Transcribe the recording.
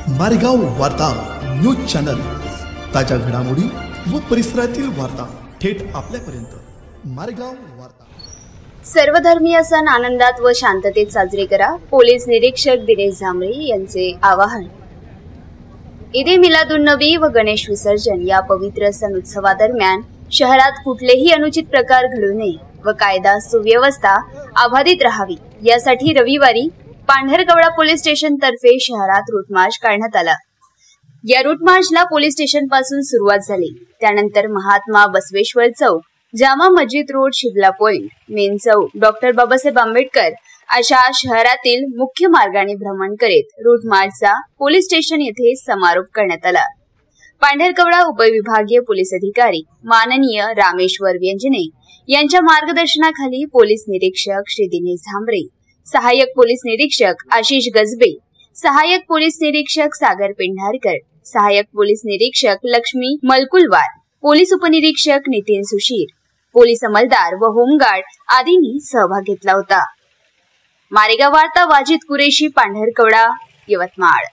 मारेगाव वार्ता news channel, ताज्या घडामोडी व परिसरातील वार्ता थेट आपल्यापर्यंत। मारेगाव वार्ता। सर्वधर्मीय सण आनंदात व शांततेत साजरे करा, पोलीस निरीक्षक दिनेश झांबरे यांचे आवाहन। ईद मिलादुन नबी व गणेश विसर्जन या पवित्र सण उत्सवादरम्यान शहरात कुठलेही अनुचित प्रकार घडू नये व कायदा सुव्यवस्था अबाधित राहावी यासाठी रविवारी पांढरकवडा पोलीस स्टेशन तर्फे शहरात रूट मार्च काढण्यात आला। या रूट मार्चला पोलीस स्टेशन पासून सुरुवात झाली। त्यानंतर महात्मा बसवेश्वर चौक, Jama Masjid road, शिबला point, main चौक, डॉक्टर बाबासाहेब आंबेडकर अशा शहरातील मुख्य मार्गाने भ्रमण करीत रूट मार्चचा पोलीस स्टेशन येथे समारोप करण्यात आला। पांढरकवडा उपविभागीय पोलीस अधिकारी माननीय रामेश्वर व्यंजने यांच्या मार्गदर्शनाखाली पोलीस निरीक्षक श्री दिनेश झांबरे, सहाय्यक पोलीस निरीक्षक आशिष गजबे, सहाय्यक पोलीस निरीक्षक सागर पेंढारकर, सहाय्यक पोलीस निरीक्षक लक्ष्मी मलकुलवार, पोलीस उपनिरीक्षक नितीन सुशीर, पोलीस अंमलदार व होमगार्ड आदींनी सहभाग घेतला होता। मारेगाव वार्ता वाजिद कुरेशी, पांढरकवडा, यवतमाळ।